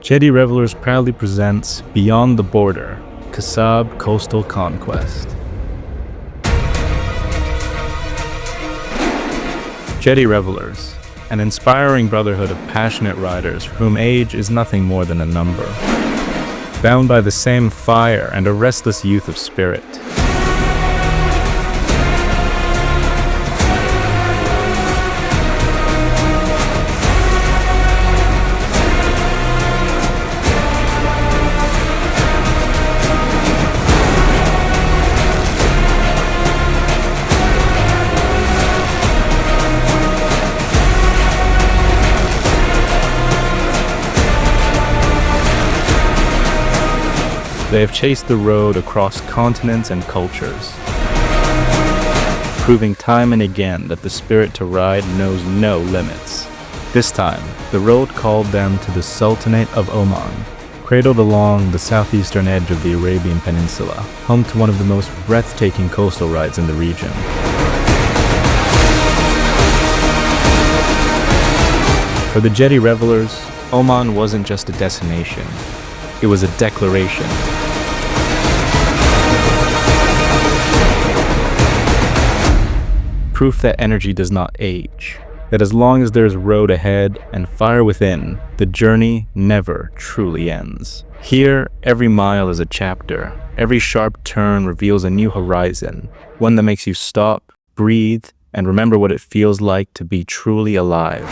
Jetty Revellers proudly presents Beyond the Border, Khasab Coastal Conquest. Jetty Revellers, an inspiring brotherhood of passionate riders for whom age is nothing more than a number, bound by the same fire and a restless youth of spirit. They have chased the road across continents and cultures, proving time and again that the spirit to ride knows no limits. This time, the road called them to the Sultanate of Oman, cradled along the southeastern edge of the Arabian Peninsula, home to one of the most breathtaking coastal rides in the region. For the Jetty Revellers, Oman wasn't just a destination, it was a declaration. Proof that energy does not age, that as long as there's road ahead and fire within, the journey never truly ends. Here, every mile is a chapter, every sharp turn reveals a new horizon, one that makes you stop, breathe, and remember what it feels like to be truly alive.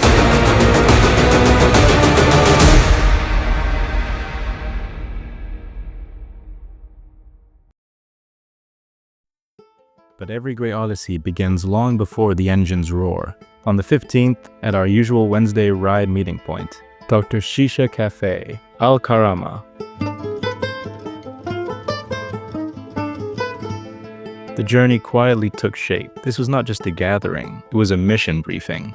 But every great odyssey begins long before the engines roar. On the 15th, at our usual Wednesday ride meeting point, Dr. Shisha Cafe, Al Karama. The journey quietly took shape. This was not just a gathering, it was a mission briefing.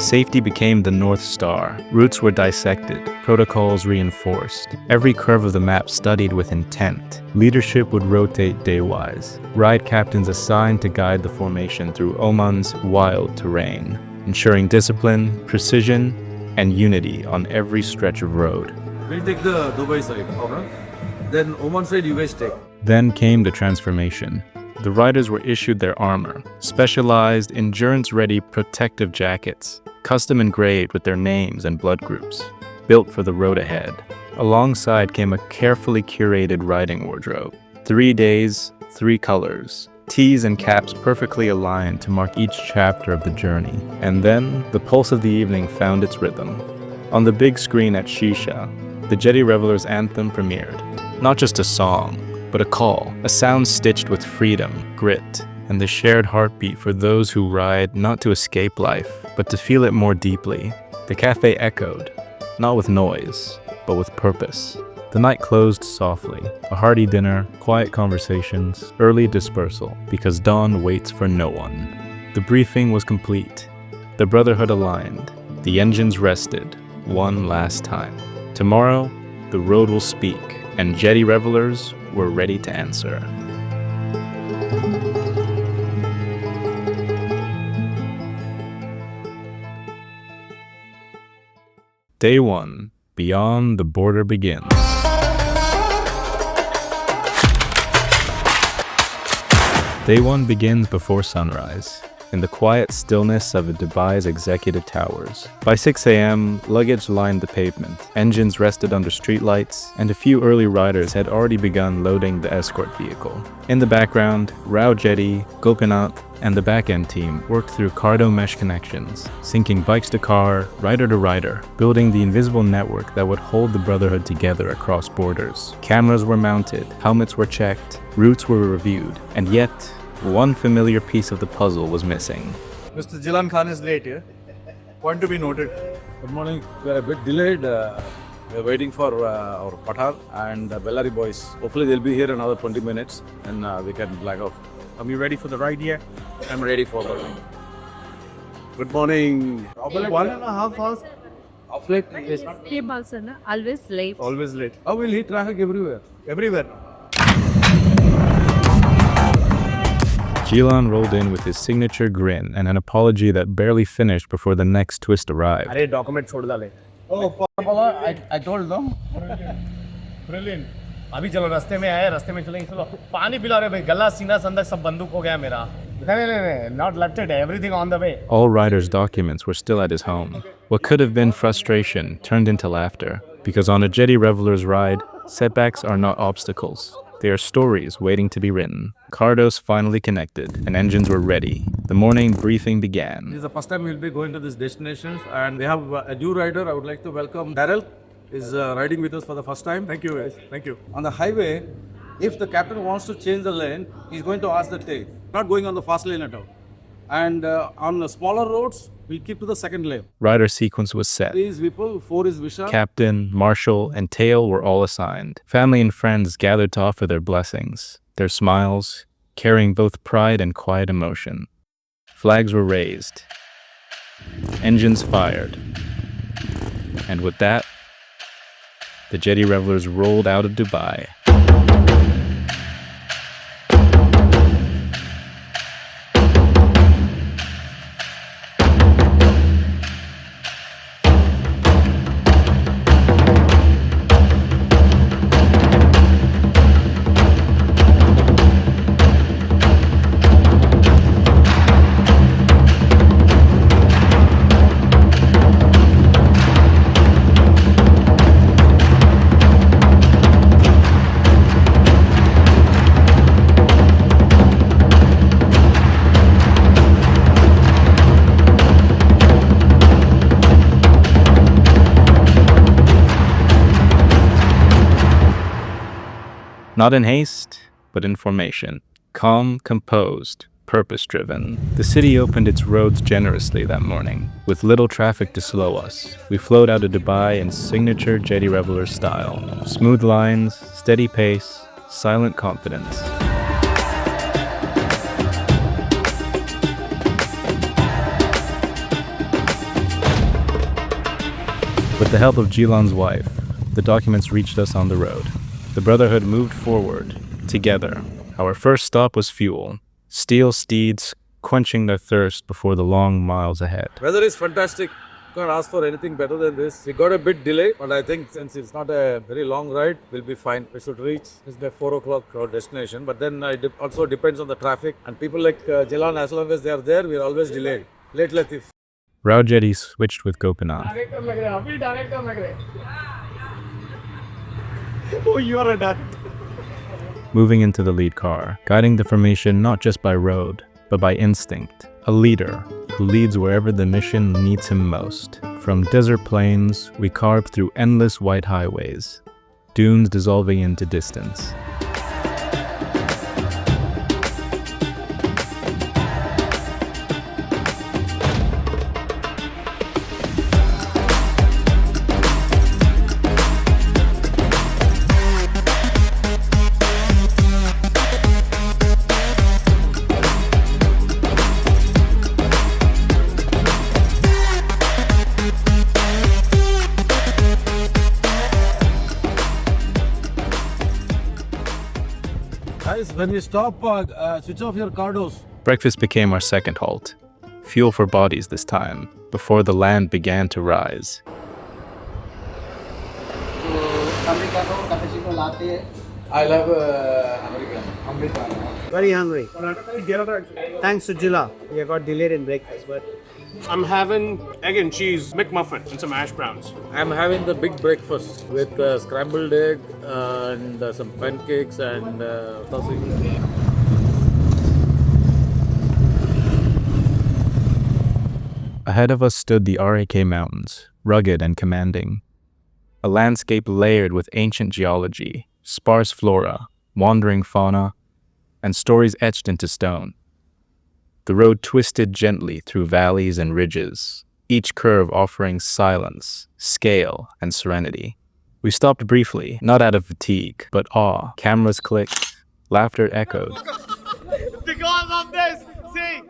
Safety became the North Star. Routes were dissected, protocols reinforced, every curve of the map studied with intent. Leadership would rotate day-wise, ride captains assigned to guide the formation through Oman's wild terrain, ensuring discipline, precision, and unity on every stretch of road. We'll take the Dubai side, alright? Then Oman side you guys take. Then came the transformation. The riders were issued their armor, specialized, endurance-ready protective jackets, custom engraved with their names and blood groups, built for the road ahead. Alongside came a carefully curated riding wardrobe. 3 days, 3 colors, tees and caps perfectly aligned to mark each chapter of the journey. And then, the pulse of the evening found its rhythm. On the big screen at Shisha, the Jetty Revellers anthem premiered. Not just a song, but a call, a sound stitched with freedom, grit, and the shared heartbeat for those who ride not to escape life, but to feel it more deeply. The cafe echoed, not with noise, but with purpose. The night closed softly, a hearty dinner, quiet conversations, early dispersal, because dawn waits for no one. The briefing was complete, the brotherhood aligned, the engines rested, one last time. Tomorrow, the road will speak, and Jetty Revellers were ready to answer. Day 1, Beyond the Border begins. Day 1 begins before sunrise, in the quiet stillness of Dubai's executive towers. By 6 a.m., luggage lined the pavement, engines rested under streetlights, and a few early riders had already begun loading the escort vehicle. In the background, Rao Jetty, Gopinath, and the back-end team worked through cardo mesh connections, syncing bikes to car, rider to rider, building the invisible network that would hold the brotherhood together across borders. Cameras were mounted, helmets were checked, routes were reviewed, and yet, one familiar piece of the puzzle was missing. Mr. Jilan Khan is late here. Point to be noted. Good morning. We are a bit delayed. We are waiting for our Pathar and Bellary boys. Hopefully they'll be here in another 20 minutes and we can flag off. Are you ready for the ride here? I'm ready for the ride. Good morning. 1.5 hours. Off late? Yes. Always late. Always late. Oh, we'll hit traffic everywhere. Everywhere. Jilan rolled in with his signature grin and an apology that barely finished before the next twist arrived. अरे document छोड़ डाले. Oh, I told them. Brilliant. अभी चलो रास्ते में आए, रास्ते में चलेंगे. चलो पानी पिला रहे भाई. गला सीना संदक सब बंदूक हो गया मेरा. नहीं, not lifted. Everything on the way. All Ryder's documents were still at his home. What could have been frustration turned into laughter, because on a Jetty Revellers ride, setbacks are not obstacles. They are stories waiting to be written. Cardos finally connected, and engines were ready. The morning briefing This began. is the first time we'll be going to this destination, and we have a new rider. I would like to welcome Daryl. Is riding with us for the first time. Thank you guys. Thank you. On the highway, if the captain wants to change the lane, he's going to ask the tail. Not going on the fast lane at all. And on the smaller roads, we'll keep to the second lane. Rider sequence was set. 3 is Vipul, 4 is Vishal. Captain, Marshal, and Tail were all assigned. Family and friends gathered to offer their blessings, their smiles, carrying both pride and quiet emotion. Flags were raised. Engines fired. And with that, the Jetty Revellers rolled out of Dubai. Not in haste, but in formation. Calm, composed, purpose-driven. The city opened its roads generously that morning, with little traffic to slow us. We flowed out of Dubai in signature Jetty Reveller style. Smooth lines, steady pace, silent confidence. With the help of Jilan's wife, the documents reached us on the road. The Brotherhood moved forward, together. Our first stop was fuel. Steel steeds quenching their thirst before the long miles ahead. Weather is fantastic. Can't ask for anything better than this. We got a bit delay, but I think since it's not a very long ride, we'll be fine. We should reach this by 4 o'clock our destination. But then it also depends on the traffic. And people like Jilan, as long as they are there, we're always delayed. Late Latif. Rao Jetty switched with Gopinath. Oh, you are a dad. Moving into the lead car, guiding the formation not just by road, but by instinct. A leader who leads wherever the mission needs him most. From desert plains, we carved through endless white highways, dunes dissolving into distance. Guys, when we stop, switch off your cardos. Breakfast became our second halt. Fuel for bodies this time, before the land began to rise. I'll have American. Very hungry. Thanks to Jila, we got delayed in breakfast, but I'm having egg and cheese McMuffin and some hash browns. I'm having the big breakfast with scrambled egg and some pancakes and sausage. Ahead of us stood the RAK Mountains, rugged and commanding. A landscape layered with ancient geology, sparse flora, wandering fauna, and stories etched into stone. The road twisted gently through valleys and ridges, each curve offering silence, scale, and serenity. We stopped briefly, not out of fatigue, but awe. Cameras clicked, laughter echoed. Because of this, see,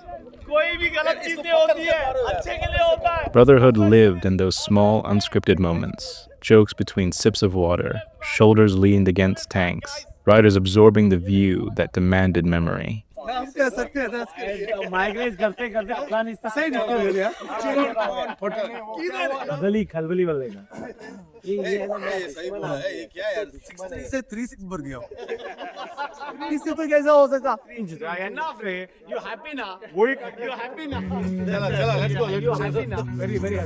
कोई भी गलत चीज नहीं होती है, अच्छे के लिए होता है. Brotherhood lived in those small, unscripted moments. Jokes between sips of water, shoulders leaned against tanks, riders absorbing the view that demanded memory. Migrate करते करते अफगानिस्तान सही खलबली खलबली वाले का सही बोला है ये क्या यार 63 से 36 बढ़ गया इससे तो कैसा हो सकता एनफ रे यू हैप्पी ना यू हैप्पी ना चला चला लेट्स गो यू हैप्पी ना वेरी वेरी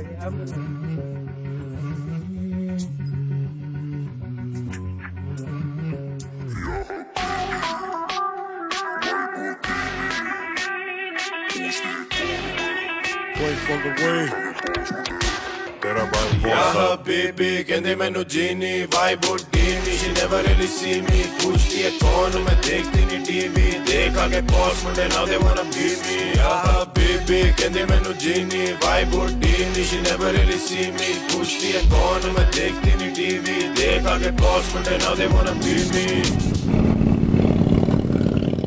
Yeah, baby, ਕਹਿੰਦੇ ਮੈਨੂੰ ਜੀਨੀ vibe ਉਡੀਨੀ she never really see me ਪੁੱਛਦੀ ਹੈ ਕੌਣ ਮੈਂ ਦੇਖਦੀ ਨਹੀਂ ਟੀਵੀ ਦੇਖ ਆਗੇ ਬੌਸ ਮੁੰਡੇ now they wanna be me Yeah, baby, ਕਹਿੰਦੇ ਮੈਨੂੰ ਜੀਨੀ vibe ਉਡੀਨੀ she never really see me ਪੁੱਛਦੀ ਹੈ ਕੌਣ ਮੈਂ ਦੇਖਦੀ ਨਹੀਂ ਟੀਵੀ ਦੇਖ ਆਗੇ ਬੌਸ ਮੁੰਡੇ now they wanna be me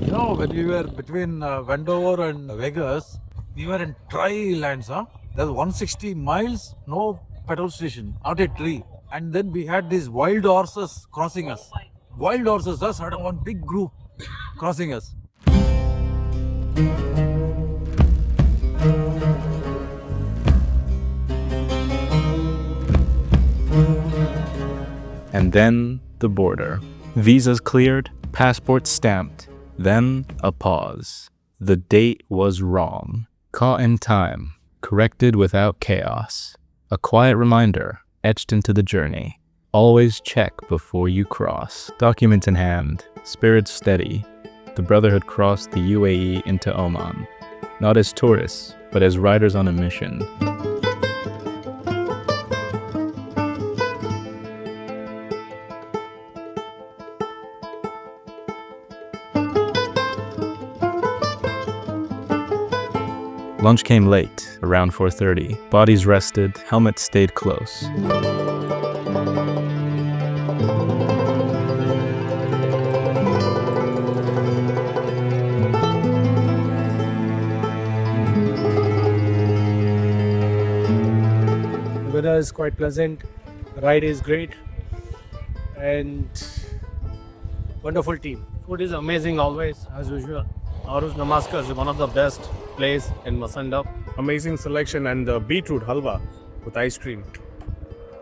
You know, when we were between Vandover and Vegas, we were in dry lands, huh? There's 160 miles, no petrol station, not a tree. And then we had these wild horses crossing us. Wild horses, us had one big group crossing us. And then the border. Visas cleared, passports stamped. Then a pause. The date was wrong. Caught in time. Corrected without chaos. A quiet reminder etched into the journey. Always check before you cross. Documents in hand, spirits steady. The brotherhood crossed the UAE into Oman. Not as tourists, but as riders on a mission. Lunch came late, around 4:30. Bodies rested, helmets stayed close. The weather is quite pleasant, the ride is great, and wonderful team. Food is amazing always, as usual. Aruz Namaskar is one of the best place in Musandam. Amazing selection and the beetroot halwa with ice cream.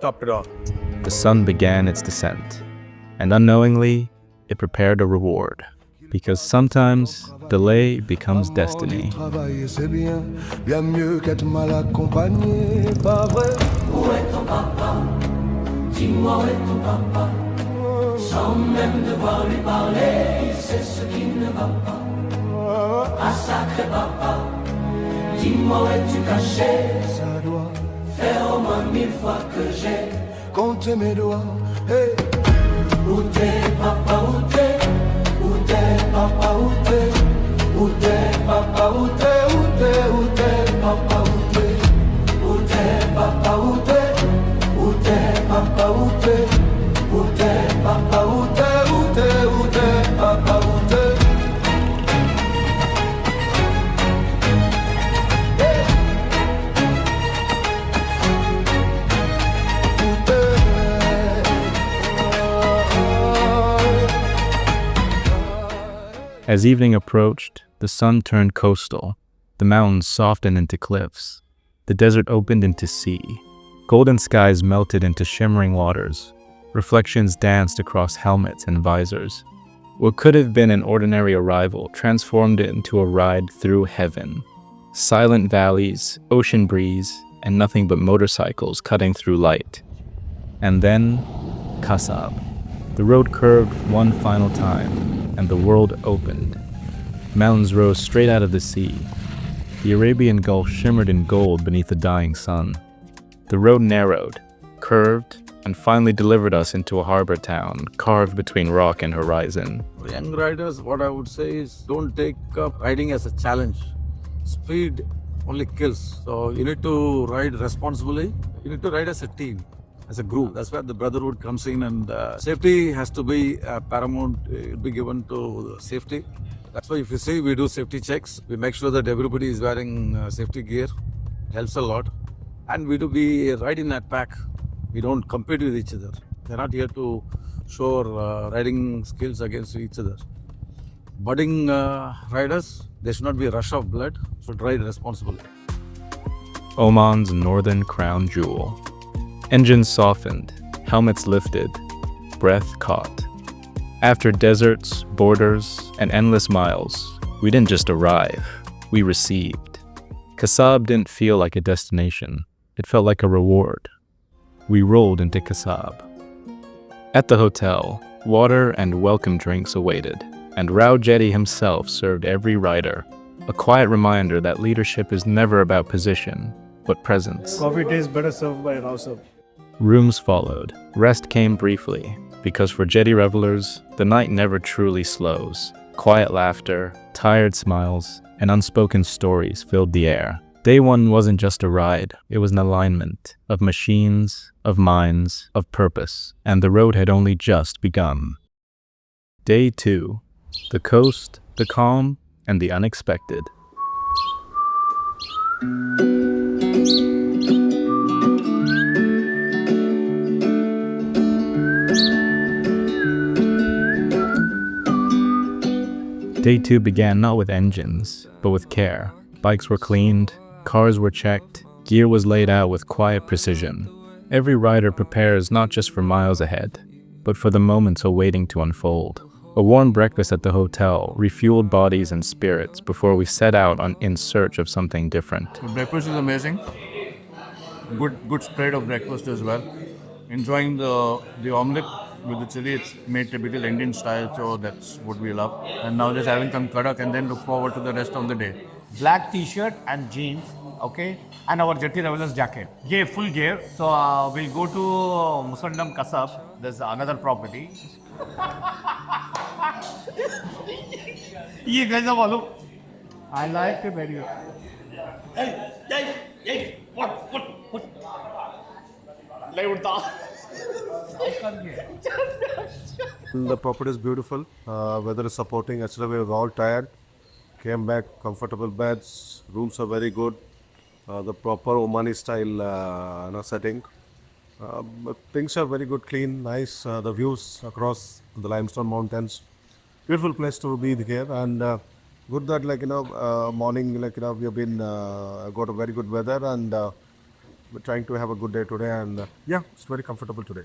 Top it off. The sun began its descent, and unknowingly, it prepared a reward. Because sometimes, delay becomes destiny. Travailler c'est bien, bien mieux qu'être mal accompagné, pas vrai? Où est ton papa? Dis-moi où est ton papa? Sans même devoir lui parler, c'est ce qui ne va pas. Ah sacré papa, dis-moi où es-tu caché? Ça doit Faire au moins 1000 fois que j'ai. compter mes doigts. Hey. Où t'es papa, où t'es? Où t'es papa, où t'es? Où t'es papa, où t'es? Où t'es, où t'es papa, où t'es? Où t'es papa, où t'es? Où t'es papa, où t'es? Où t'es papa, où t'es? Où t'es, où t'es papa, où t'es? As evening approached, the sun turned coastal. The mountains softened into cliffs. The desert opened into sea. Golden skies melted into shimmering waters. Reflections danced across helmets and visors. What could have been an ordinary arrival transformed into a ride through heaven. Silent valleys, ocean breeze, and nothing but motorcycles cutting through light. And then, Khasab. The road curved one final time, and the world opened. Mountains rose straight out of the sea. The Arabian Gulf shimmered in gold beneath the dying sun. The road narrowed, curved, and finally delivered us into a harbor town carved between rock and horizon. For young riders, what I would say is don't take up riding as a challenge. Speed only kills. So you need to ride responsibly. You need to ride as a team, as a group. That's where the brotherhood comes in, and safety has to be paramount. It will be given to safety. That's why if you see, we do safety checks. We make sure that everybody is wearing safety gear. Helps a lot. And we ride in that pack. We don't compete with each other. We're not here to show our riding skills against each other. budding riders, there should not be a rush of blood, should ride responsibly. Oman's northern crown jewel. Engines softened, helmets lifted, breath caught. After deserts, borders, and endless miles, we didn't just arrive, we received. Khasab didn't feel like a destination, it felt like a reward. We rolled into Khasab. At the hotel, water and welcome drinks awaited, and Jetty himself served every rider, a quiet reminder that leadership is never about position, but presence. Coffee tastes better served by Khasab. Rooms followed. Rest came briefly, because for Jetty Revellers, the night never truly slows. Quiet laughter, tired smiles, and unspoken stories filled the air. Day one wasn't just a ride, it was an alignment of machines, of minds, of purpose, and the road had only just begun. Day two, the coast, the calm, and the unexpected. Day two began not with engines, but with care. Bikes were cleaned, cars were checked, gear was laid out with quiet precision. Every rider prepares not just for miles ahead, but for the moments awaiting to unfold. A warm breakfast at the hotel refueled bodies and spirits before we set out in search of something different. The breakfast is amazing. Good spread of breakfast as well. Enjoying the omelette with the chili. It's made typical Indian style, so that's what we love. And now just having some kadak and then look forward to the rest of the day. Black t-shirt and jeans, okay, and our Jetty Revellers jacket. Yeah, full gear. So we'll go to Musandam Khasab. There's another property. ये कैसा मालूम? I like it very well. Hey, what? नहीं उड़ता. The property is beautiful. Weather is supporting. Yesterday we were all tired. Came back, comfortable beds. Rooms are very good. The proper Omani style setting. But things are very good, clean, nice. The views across the limestone mountains. Beautiful place to be here, and good that morning we have been got a very good weather, and we're trying to have a good day today, and yeah, it's very comfortable today.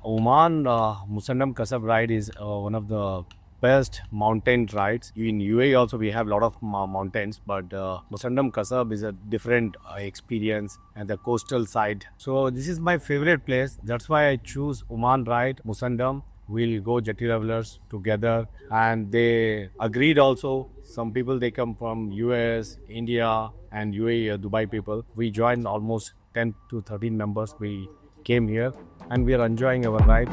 Oman Musandam Khasab ride is one of the best mountain rides. In UAE also we have a lot of mountains, but Musandam Khasab is a different experience, and the coastal side. So this is my favorite place. That's why I choose Oman ride, Musandam. We'll go Jetty Revellers together, and they agreed also. Some people they come from US, India, and UAE, Dubai people. We joined almost 10 to 13 members. We came here, and we are enjoying our ride.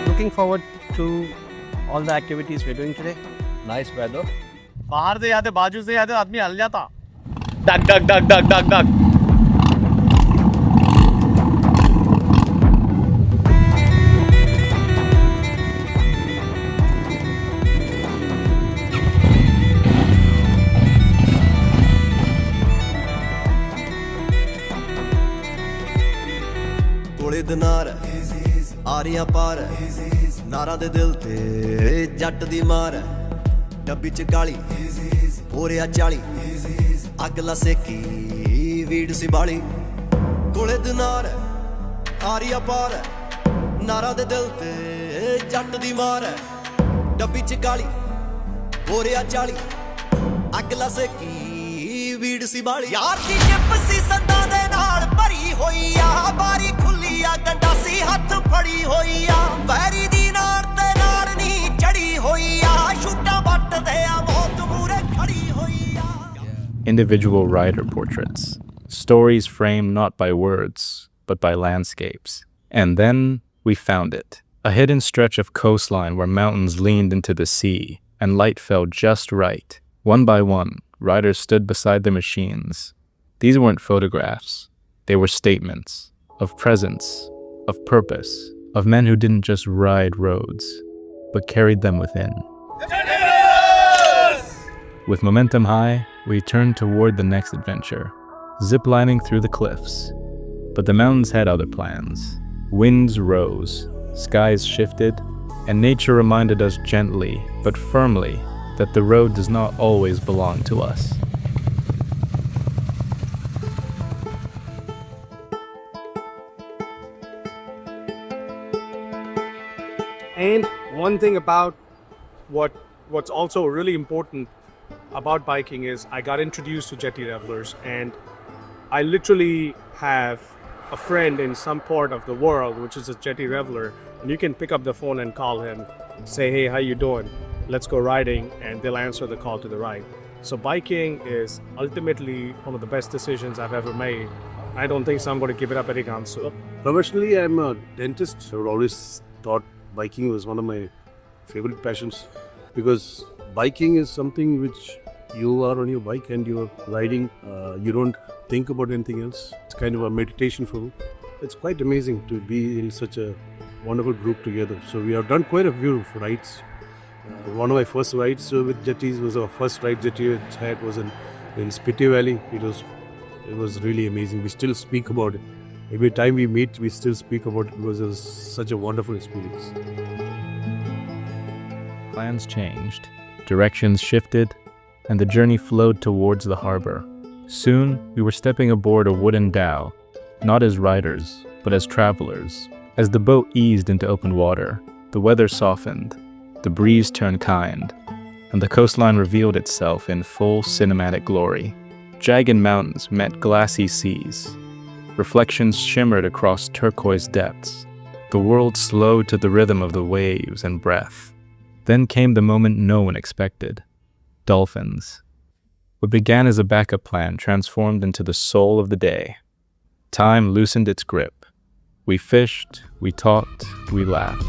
Looking forward to all the activities we're doing today. Nice weather. बाहर से याद है, बाजू से याद है, आदमी हल जाता. Duck. ਕੋਲੇ ਦਿਨਾਰ ਆਰੀਆਂ ਪਾਰ ਨਾਰਾ ਦੇ ਦਿਲ ਤੇ ਜੱਟ ਦੀ ਮਾਰ ਡੱਬੀ ਚ ਗਾਲੀ ਹੋਰਿਆ 40 ਅੱਗ ਲਾ ਸੇਕੀ ਵੀੜ ਸੀ ਬਾਲੀ ਕੋਲੇ ਦਿਨਾਰ ਆਰੀਆਂ ਪਾਰ ਨਾਰਾ ਦੇ ਦਿਲ ਤੇ ਜੱਟ ਦੀ ਮਾਰ ਡੱਬੀ ਚ ਗਾਲੀ ਹੋਰਿਆ 40 ਅੱਗ ਲਾ ਸੇਕੀ ਵੀੜ ਸੀ ਬਾਲੀ ਯਾਰ ਦੀ ਜਿੱਪ ਸੀ ਸੰਦਾਂ ਦੇ ਨਾਲ ਭਰੀ ਹੋਈ ਆ ਬਾਰੀ ਖੁੱਲੀ ਆ ਗੰਡਾਸੀ ਹੱਥ ਫੜੀ ਹੋਈ ਆ ਵੈਰੀ ਦੀ ਨਾਰ ਤੇ ਨਾਰ ਨਹੀਂ ਚੜੀ ਹੋਈ ਆ ਛੁੱਟਾ ਵੱਟਦੇ ਆ ਮੌਤ ਮੂਰੇ ਖੜੀ ਹੋਈ ਆ. Individual rider portraits, stories framed not by words, but by landscapes. And then we found it, a hidden stretch of coastline where mountains leaned into the sea, and light fell just right. One by one, riders stood beside the machines. These weren't photographs. They were statements of presence, of purpose, of men who didn't just ride roads, but carried them within. With momentum high, we turned toward the next adventure, ziplining through the cliffs. But the mountains had other plans. Winds rose, skies shifted, and nature reminded us gently but firmly that the road does not always belong to us. And one thing about what's also really important about biking is I got introduced to Jetty Revellers, and I literally have a friend in some part of the world which is a Jetty Reveller, and you can pick up the phone and call him, say, hey, how you doing? Let's go riding, and they'll answer the call to the ride. So biking is ultimately one of the best decisions I've ever made. I don't think so I'm going to give it up anytime soon. Professionally, I'm a dentist. I would always thought biking was one of my favorite passions, because biking is something which you are on your bike and you're riding. You don't think about anything else. It's kind of a meditation for me. It's quite amazing to be in such a wonderful group together. So we have done quite a few rides. One of my first rides with Jetties was our first ride Jetty had was in Spiti Valley. It was really amazing. We still speak about it. Every time we meet, we still speak about it because it was such a wonderful experience. Plans changed, directions shifted, and the journey flowed towards the harbor. Soon, we were stepping aboard a wooden dhow, not as riders, but as travelers. As the boat eased into open water, the weather softened, the breeze turned kind, and the coastline revealed itself in full cinematic glory. Jagged mountains met glassy seas. Reflections shimmered across turquoise depths. The world slowed to the rhythm of the waves and breath. Then came the moment no one expected. Dolphins. What began as a backup plan transformed into the soul of the day. Time loosened its grip. We fished, we talked, we laughed.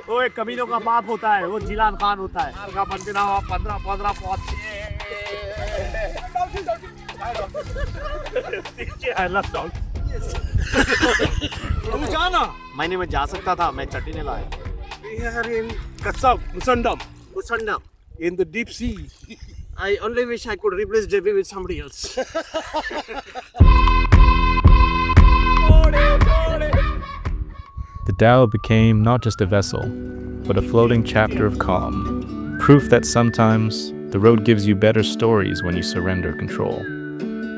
वो एक कमीनों का बाप होता है, वो जिलान खान होता है। का बंदना 15 पहुंच तू जाना मैंने मैं जा सकता था, मैं चट्टी ने लाया। We are in Khasab, Musandam, in the deep sea. I only wish I could replace JB with somebody else. The dhow became not just a vessel, but a floating chapter of calm. Proof that sometimes the road gives you better stories when you surrender control.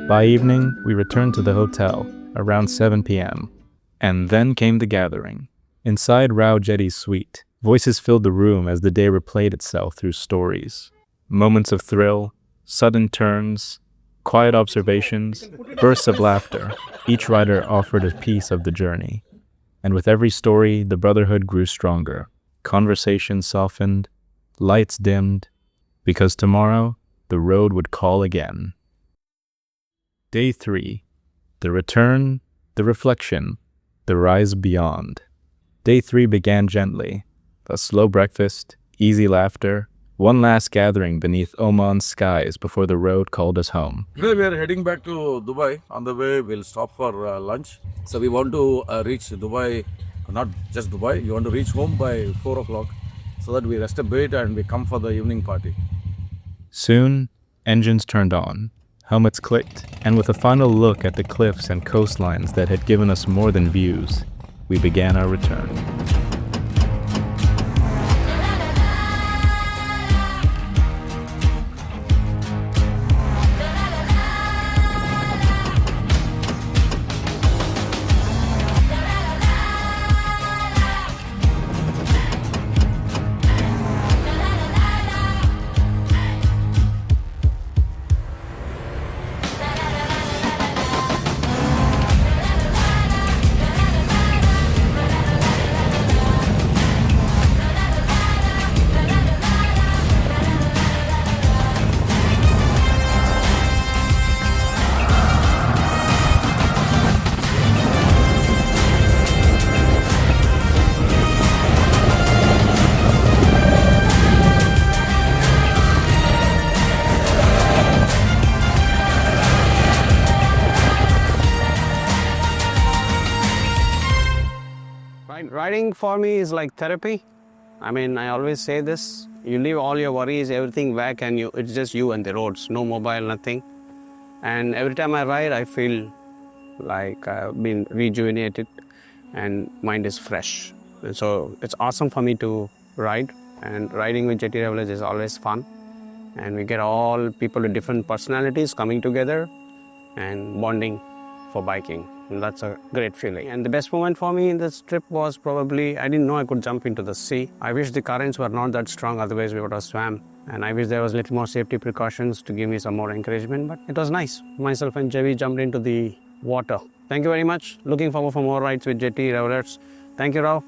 By evening, we returned to the hotel around 7 p.m. And then came the gathering. Inside Rao Jetty's suite, voices filled the room as the day replayed itself through stories. Moments of thrill, sudden turns, quiet observations, bursts of laughter. Each rider offered a piece of the journey. And with every story, the brotherhood grew stronger. Conversations softened, lights dimmed, because tomorrow, the road would call again. Day 3. The return, the reflection, the rise beyond. Day 3 began gently. A slow breakfast, easy laughter, one last gathering beneath Oman's skies before the road called us home. Today we are heading back to Dubai. On the way, we'll stop for lunch. So we want to reach Dubai, not just Dubai, we want to reach home by 4 o'clock so that we rest a bit and we come for the evening party. Soon, engines turned on, helmets clicked, and with a final look at the cliffs and coastlines that had given us more than views, we began our return. And riding for me is like therapy. I mean, I always say this. You leave all your worries, everything back, and it's just you and the roads. No mobile, nothing. And every time I ride, I feel like I've been rejuvenated and mind is fresh. And so it's awesome for me to ride, and riding with Jetty Revellers is always fun. And we get all people with different personalities coming together and bonding for biking. And that's a great feeling. And the best moment for me in this trip was probably, I didn't know I could jump into the sea. I wish the currents were not that strong, otherwise we would have swam. And I wish there was a little more safety precautions to give me some more encouragement, but it was nice. Myself and Javi jumped into the water. Thank you very much. Looking forward for more rides with Jetty Revellers. Thank you, Rao.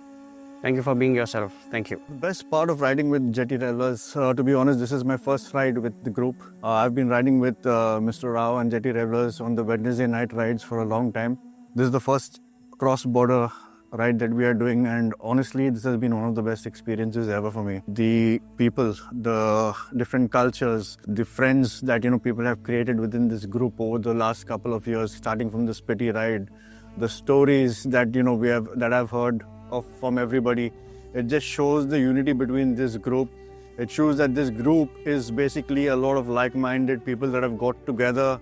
Thank you for being yourself. Thank you. The best part of riding with Jetty Revellers, to be honest, this is my first ride with the group. I've been riding with Mr. Rao and Jetty Revellers on the Wednesday night rides for a long time. This is the first cross-border ride that we are doing, and honestly, this has been one of the best experiences ever for me. The people, the different cultures, the friends that people have created within this group over the last couple of years, starting from this Spiti ride, the stories that that I've heard from everybody. It just shows the unity between this group. It shows that this group is basically a lot of like-minded people that have got together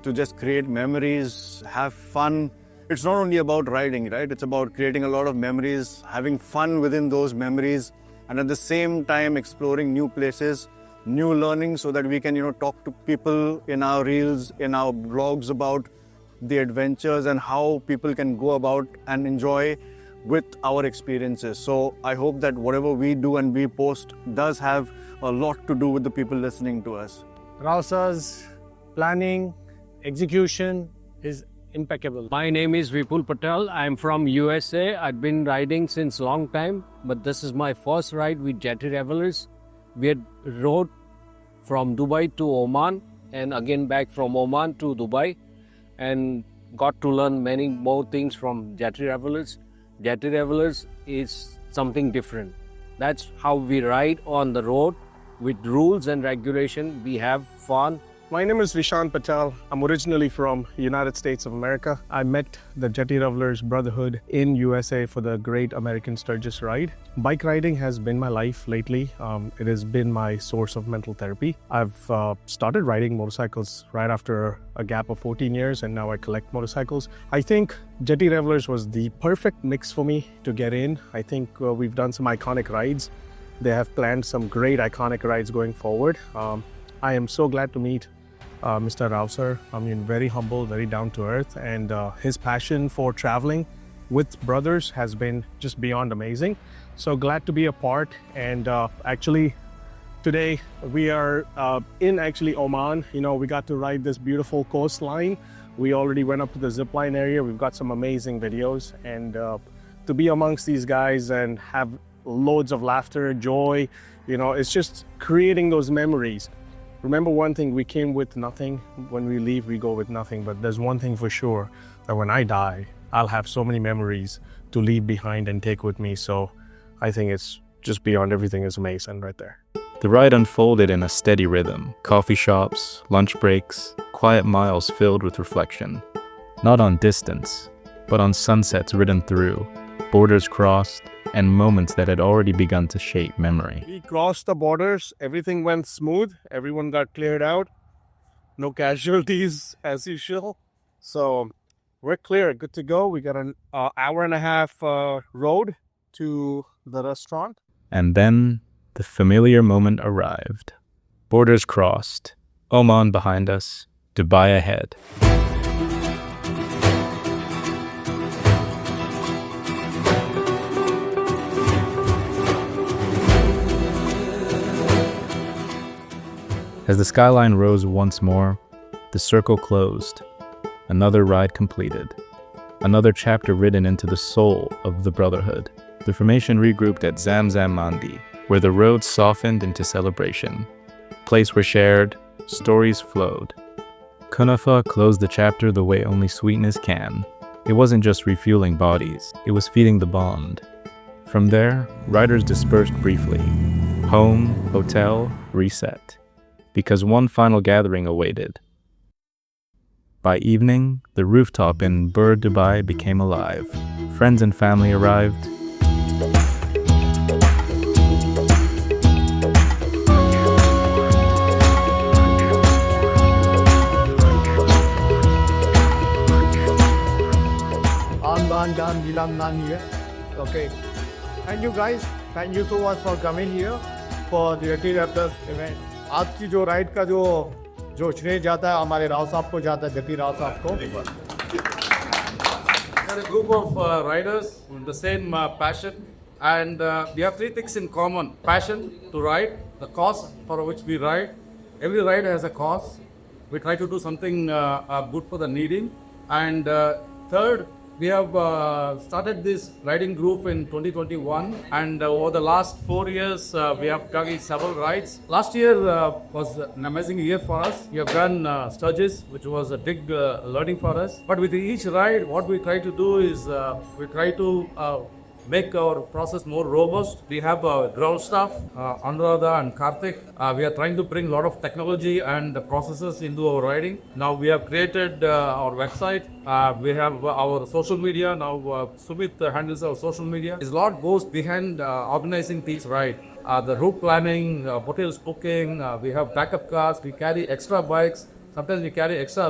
to just create memories, have fun. It's not only about riding, right? It's about creating a lot of memories, having fun within those memories, and at the same time exploring new places, new learning, so that we can talk to people in our reels, in our blogs about the adventures and how people can go about and enjoy with our experiences. So I hope that whatever we do and we post does have a lot to do with the people listening to us. Rausa's planning, execution is impeccable. My name is Vipul Patel. I'm from USA. I've been riding since long time, but this is my first ride with Jetty Revellers. We had rode from Dubai to Oman and again back from Oman to Dubai, and got to learn many more things from Jetty Revellers. Jetty Revellers is something different. That's how we ride on the road with rules and regulation. We have fun. My name is Vishan Patel. I'm originally from United States of America. I met the Jetty Revellers Brotherhood in USA for the Great American Sturgis ride. Bike riding has been my life lately. It has been my source of mental therapy. I've started riding motorcycles right after a gap of 14 years, and now I collect motorcycles. I think Jetty Revellers was the perfect mix for me to get in. I think we've done some iconic rides. They have planned some great iconic rides going forward. I am so glad to meet Mr. Rao sir. I mean, very humble, very down to earth, and his passion for traveling with brothers has been just beyond amazing. So glad to be a part. And actually today we are in Oman. We got to ride this beautiful coastline. We already went up to the zipline area. We've got some amazing videos, and to be amongst these guys and have loads of laughter, joy, it's just creating those memories. Remember one thing, we came with nothing. When we leave, we go with nothing. But there's one thing for sure, that when I die, I'll have so many memories to leave behind and take with me. So I think it's just beyond everything is amazing right there. The ride unfolded in a steady rhythm. Coffee shops, lunch breaks, quiet miles filled with reflection. Not on distance, but on sunsets ridden through, borders crossed, and moments that had already begun to shape memory. We crossed the borders, everything went smooth, everyone got cleared out, no casualties as usual. So we're clear, good to go. We got an hour and a half road to the restaurant. And then the familiar moment arrived. Borders crossed, Oman behind us, Dubai ahead. As the skyline rose once more, the circle closed. Another ride completed. Another chapter written into the soul of the Brotherhood. The formation regrouped at Zamzam Mandi, where the road softened into celebration. Plates were shared, stories flowed. Kunafa closed the chapter the way only sweetness can. It wasn't just refueling bodies, it was feeding the bond. From there, riders dispersed briefly. Home, hotel, reset. Because one final gathering awaited. By evening, the rooftop in Bur Dubai became alive. Friends and family arrived. Okay. And you guys, thank you so much for coming here for the Jetty Revellers event. आज की जो ride का जो श्रेय जाता है हमारे राव साहब को जाता है, जटी राव साहब को. We are a group of riders with the same passion, and we have three things in common: passion to ride, the cause for which we ride. Every ride has a cause. We try to do something good for the needy. And third, we have started this riding group in 2021, and over the last 4 years, we have done several rides. Last year was an amazing year for us. We have done Sturgis, which was a big learning for us. But with each ride, what we try to do is we try to make our process more robust. We have ground staff, Anuradha and Karthik. We are trying to bring a lot of technology and processes into our riding. Now we have created our website. We have our social media. Now Sumit handles our social media. A lot goes behind organizing these rides. The route planning, hotels booking, we have backup cars, we carry extra bikes. Sometimes we carry extra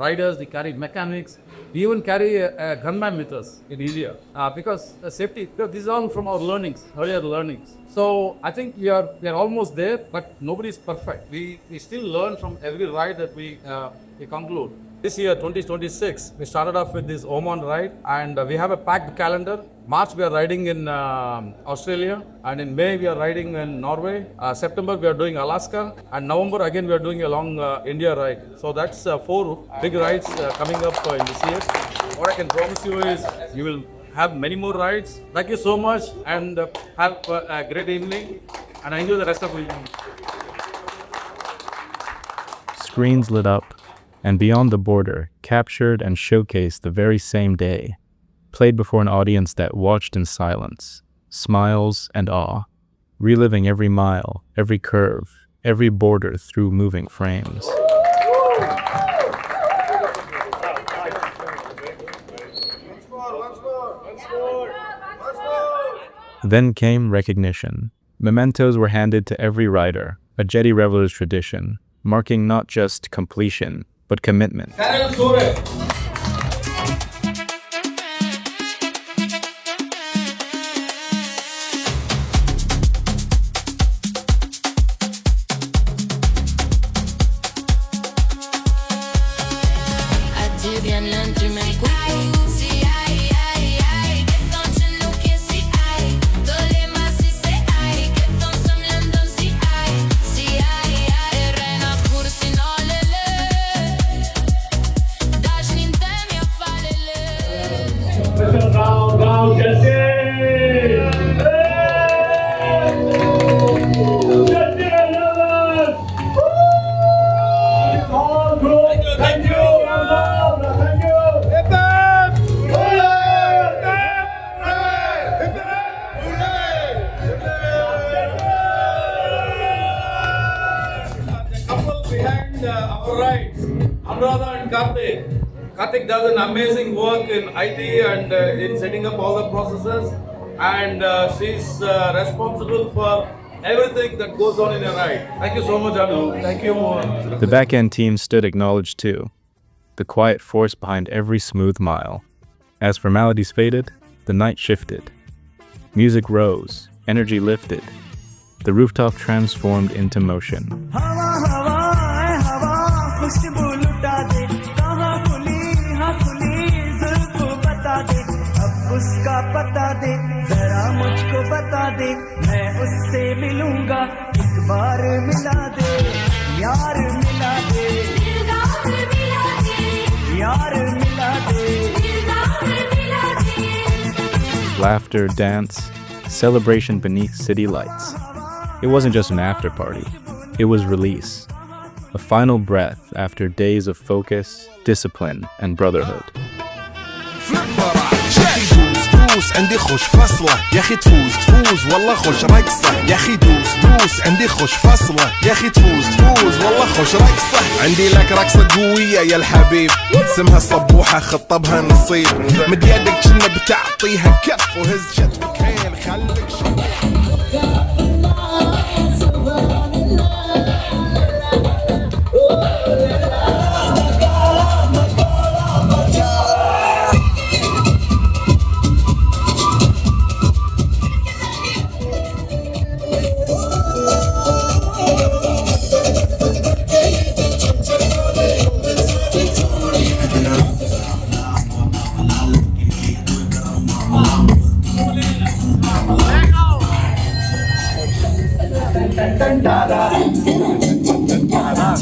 riders, we carry mechanics. We even carry a gunman with us in India because safety, this is all from our learnings, earlier learnings. So I think we are almost there, but nobody is perfect. We still learn from every ride that we conclude. This year, 2026, we started off with this Oman ride, and we have a packed calendar. March, we are riding in Australia, and in May, we are riding in Norway. September, we are doing Alaska, and November, again, we are doing a long India ride. So that's 4 big rides coming up in this year. What I can promise you is you will have many more rides. Thank you so much, and have a great evening, and enjoy the rest of the evening. Screens lit up, and Beyond the Border, captured and showcased the very same day, played before an audience that watched in silence, smiles and awe, reliving every mile, every curve, every border through moving frames. Then came recognition. Mementos were handed to every rider, a Jetty Revellers tradition, marking not just completion, but commitment. Anuradha and Karthik. Karthik does an amazing work in IT and in setting up all the processes, and she's responsible for everything that goes on in a ride. Thank you so much, Anu. Thank you. The back-end team stood acknowledged too, the quiet force behind every smooth mile. As formalities faded, the night shifted. Music rose, energy lifted. The rooftop transformed into motion. उसका पता दे जरा मुझको बता दे मैं उससे मिलूंगा एक बार मिला दे यार मिला दे यार मिला दे Laughter, dance, celebration beneath city lights. It wasn't just an after party, it was release. A final breath after days of focus, discipline, and brotherhood. She moves through دوس عندي خوش فصلة يا أخي تفوز والله خوش رقصة يا أخي دوس عندي خوش فصلة يا أخي تفوز والله خوش رقصة عندي لك رقصة قوية يا الحبيب اسمها الصبوحة خطبها نصيب مد يدك كنا بتعطيها كف وهز شتفك هين خليك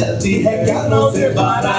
चलती है कानों से बारा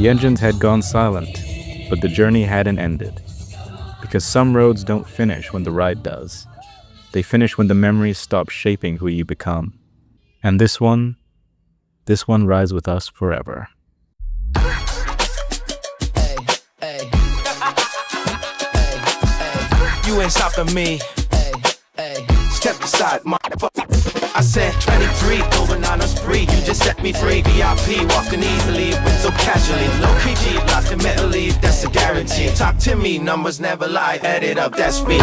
The engines had gone silent, but the journey hadn't ended. Because some roads don't finish when the ride does. They finish when the memories stop shaping who you become. And this one rides with us forever. You ain't stopping me. Step aside, motherfucker. I said 23, going on a spree. You just set me free. VIP, walking easily, but so casually. Low key, locked in mentally, that's a guarantee. Talk to me, numbers never lie. Add it up, that's me.